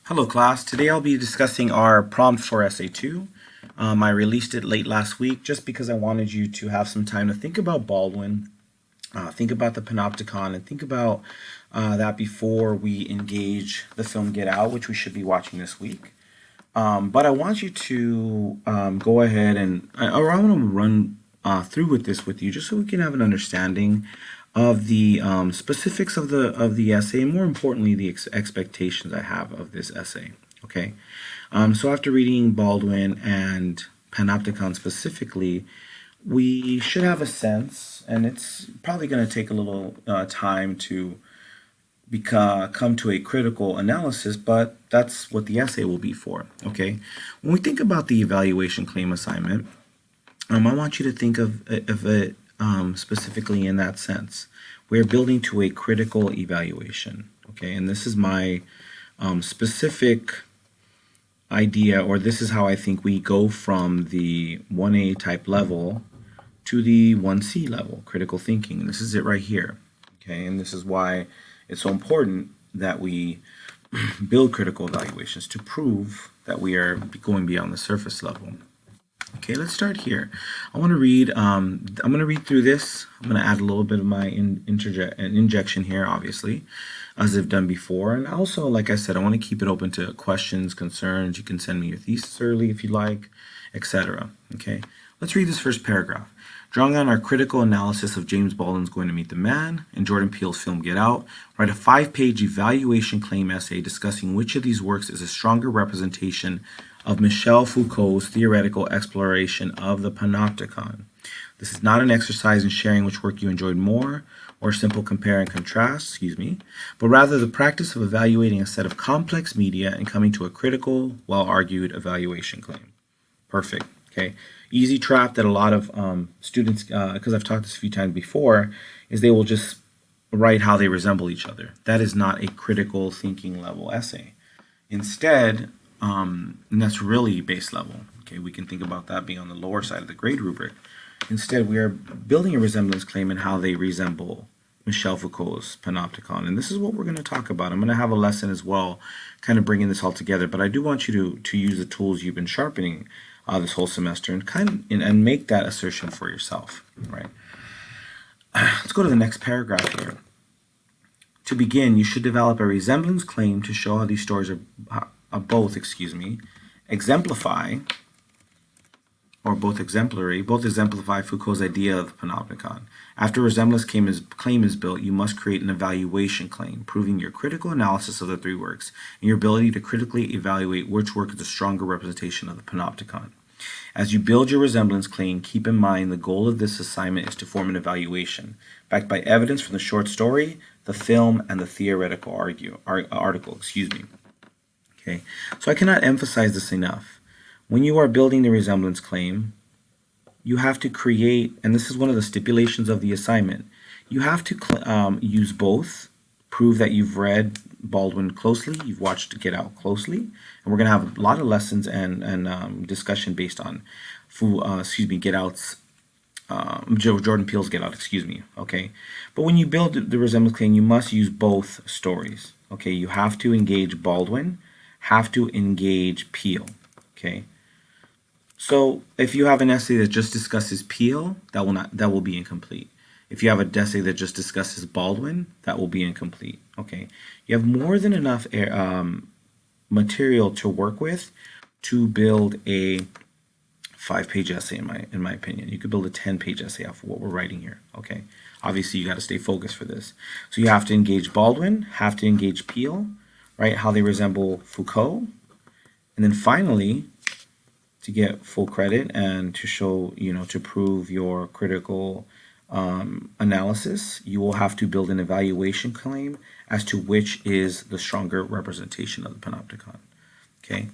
Hello class, today I'll be discussing our prompt for Essay 2. I released it late last week just because I wanted you to have some time to think about Baldwin, think about the Panopticon, and think about that before we engage the film Get Out, which we should be watching this week. But I want you to go ahead and, or I want to run through with this with you just so we can have an understanding of the specifics of the essay, and more importantly, the expectations I have of this essay. Okay, so after reading Baldwin and Panopticon specifically, we should have a sense, and it's probably going to take a little time to come to a critical analysis, but that's what the essay will be for. Okay, when we think about the evaluation claim assignment, I want you to think of it specifically in that sense. We're building to a critical evaluation, okay? And this is my specific idea, or this is how I think we go from the 1A type level to the 1C level, critical thinking. And this is it right here, okay? And this is why it's so important that we build critical evaluations to prove that we are going beyond the surface level. Okay, let's start here. I want to read, I'm going to read through this. I'm going to add a little bit of my injection here, obviously, as I've done before. And also, like I said, I want to keep it open to questions, concerns. You can send me your thesis early if you like, etc. Okay, let's read this first paragraph. Drawing on our critical analysis of James Baldwin's Going to Meet the Man and Jordan Peele's film Get Out, write a 5-page evaluation claim essay discussing which of these works is a stronger representation of Michel Foucault's theoretical exploration of the Panopticon. This is not an exercise in sharing which work you enjoyed more or simple compare and contrast, but rather the practice of evaluating a set of complex media and coming to a critical, well-argued evaluation claim. Perfect, okay? Easy trap that a lot of students, because I've taught this a few times before, is they will just write how they resemble each other. That is not a critical thinking level essay. Instead, and that's really base level. Okay, we can think about that being on the lower side of the grade rubric. Instead, we are building a resemblance claim in how they resemble Michel Foucault's Panopticon. And this is what we're going to talk about. I'm going to have a lesson as well, kind of bringing this all together. But I do want you to use the tools you've been sharpening this whole semester and make that assertion for yourself. Right. Let's go to the next paragraph here. To begin, you should develop a resemblance claim to show how these stories both exemplify Foucault's idea of the Panopticon. After a resemblance claim is built, you must create an evaluation claim, proving your critical analysis of the three works and your ability to critically evaluate which work is a stronger representation of the Panopticon. As you build your resemblance claim, keep in mind the goal of this assignment is to form an evaluation, backed by evidence from the short story, the film, and the theoretical article. Okay, so I cannot emphasize this enough. When you are building the resemblance claim, you have to create, and this is one of the stipulations of the assignment, you have to use both, prove that you've read Baldwin closely, you've watched Get Out closely, and we're going to have a lot of lessons and discussion based on Get Out's, Jordan Peele's Get Out, okay? But when you build the resemblance claim, you must use both stories, okay? You have to engage Baldwin, have to engage Peele, okay? So if you have an essay that just discusses Peele, that will be incomplete. If you have an essay that just discusses Baldwin, that will be incomplete, okay? You have more than enough material to work with to build a 5-page essay, in my opinion. You could build a 10-page essay off of what we're writing here, okay? Obviously, you got to stay focused for this. So you have to engage Baldwin, have to engage Peele, right? How they resemble Foucault. And then finally, to get full credit and to show, to prove your critical analysis, you will have to build an evaluation claim as to which is the stronger representation of the Panopticon. Okay.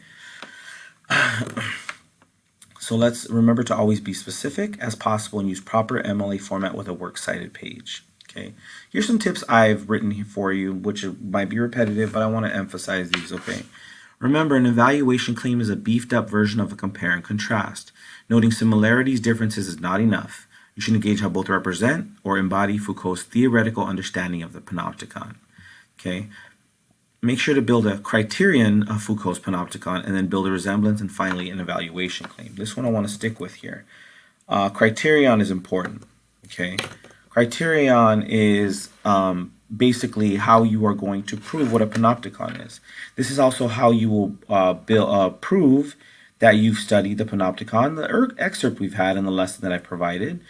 So let's remember to always be specific as possible and use proper MLA format with a works cited page. Okay. Here's some tips I've written here for you, which might be repetitive, but I want to emphasize these. Okay. Remember, an evaluation claim is a beefed up version of a compare and contrast. Noting similarities, differences is not enough. You should engage how both represent or embody Foucault's theoretical understanding of the Panopticon. Okay. make sure to build a criterion of Foucault's panopticon, and then build a resemblance, and finally an evaluation claim. This one I want to stick with here. Criterion is important. Okay, criterion is basically how you are going to prove what a panopticon is. This is also how you will prove that you've studied the panopticon, the excerpt we've had in the lesson that I provided,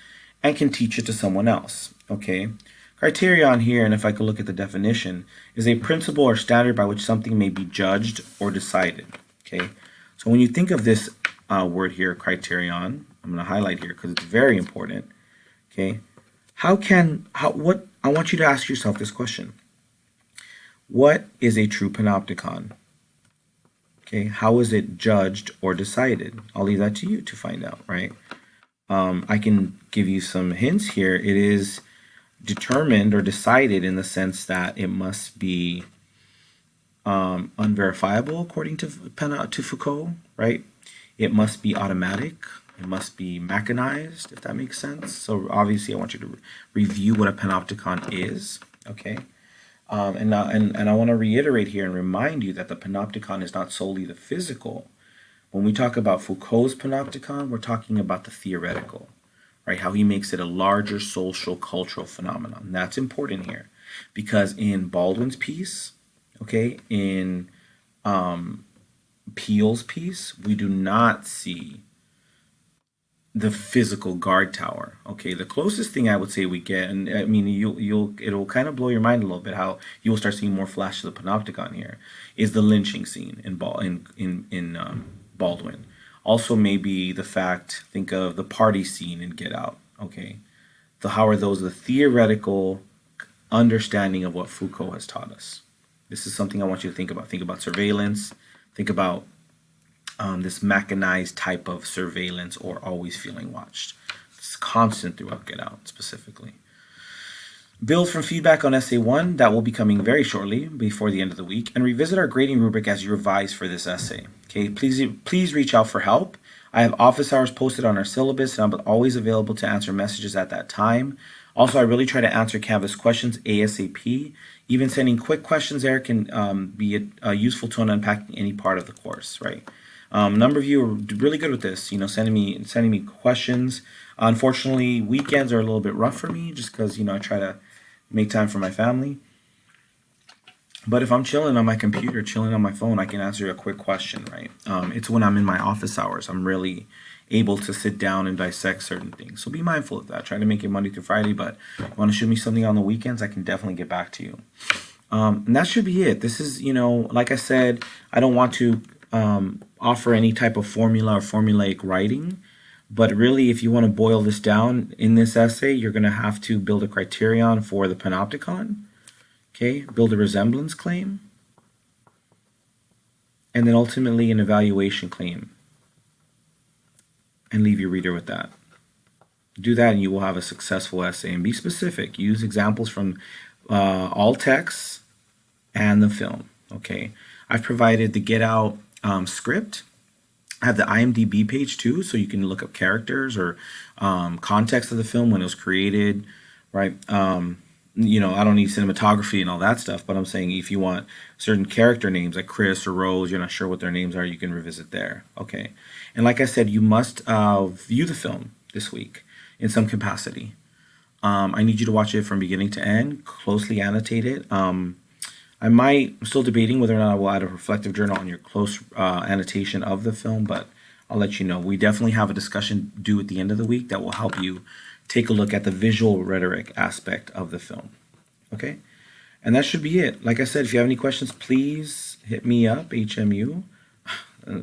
and can teach it to someone else. Okay, criterion here, and if I could look at the definition, is a principle or standard by which something may be judged or decided. Okay, so when you think of this word here, criterion, I'm going to highlight here because it's very important. Okay, what I want you to ask yourself this question: what is a true panopticon? Okay, how is it judged or decided? I'll leave that to you to find out, right? I can give you some hints here. It is determined or decided in the sense that it must be unverifiable according to Foucault, right? It must be automatic. It must be mechanized, if that makes sense. So obviously I want you to review what a panopticon is, okay? And I want to reiterate here and remind you that the panopticon is not solely the physical. When we talk about Foucault's panopticon, we're talking about the theoretical, right? How he makes it a larger social, cultural phenomenon. And that's important here because in Baldwin's piece, okay, in Peele's piece, we do not see the physical guard tower. Okay, the closest thing I would say we get, and I mean it'll kind of blow your mind a little bit how you will start seeing more flash of the panopticon here, is the lynching scene in Baldwin. Also maybe the fact, think of the party scene in Get Out. Okay, how are those the theoretical understanding of what Foucault has taught us? This is something I want you to think about. Think about surveillance. Think about this mechanized type of surveillance or always feeling watched. It's constant throughout Get Out specifically. Build from feedback on Essay 1, that will be coming very shortly before the end of the week, and revisit our grading rubric as you revise for this essay. Okay, please reach out for help. I have office hours posted on our syllabus, and I'm always available to answer messages at that time. Also, I really try to answer Canvas questions ASAP. Even sending quick questions there can be a useful tool in unpacking any part of the course, right? A number of you are really good with this, sending me questions. Unfortunately, weekends are a little bit rough for me just because, I try to make time for my family. But if I'm chilling on my computer, chilling on my phone, I can answer a quick question, right? It's when I'm in my office hours, I'm really able to sit down and dissect certain things. So be mindful of that. Try to make it Monday through Friday, but if you want to shoot me something on the weekends, I can definitely get back to you. And that should be it. This is, like I said, I don't want to offer any type of formula or formulaic writing, but really if you want to boil this down in this essay, you're going to have to build a criterion for the panopticon, okay, build a resemblance claim, and then ultimately an evaluation claim, and leave your reader with that. Do that and you will have a successful essay. And be specific. Use examples from all texts and the film, okay? I've provided the Get Out script. I have the IMDb page too, so you can look up characters or context of the film when it was created, right? I don't need cinematography and all that stuff, but I'm saying if you want certain character names like Chris or Rose, you're not sure what their names are, you can revisit there, okay? And like I said, you must view the film this week in some capacity. I need you to watch it from beginning to end, closely annotate it. I'm still debating whether or not I will add a reflective journal on your close annotation of the film, but I'll let you know. We definitely have a discussion due at the end of the week that will help you take a look at the visual rhetoric aspect of the film. Okay? And that should be it. Like I said, if you have any questions, please hit me up, HMU,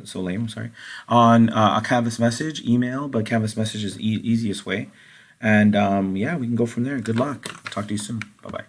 so lame, I'm sorry, on a Canvas message, email, but Canvas message is the easiest way. And yeah, we can go from there. Good luck. Talk to you soon. Bye-bye.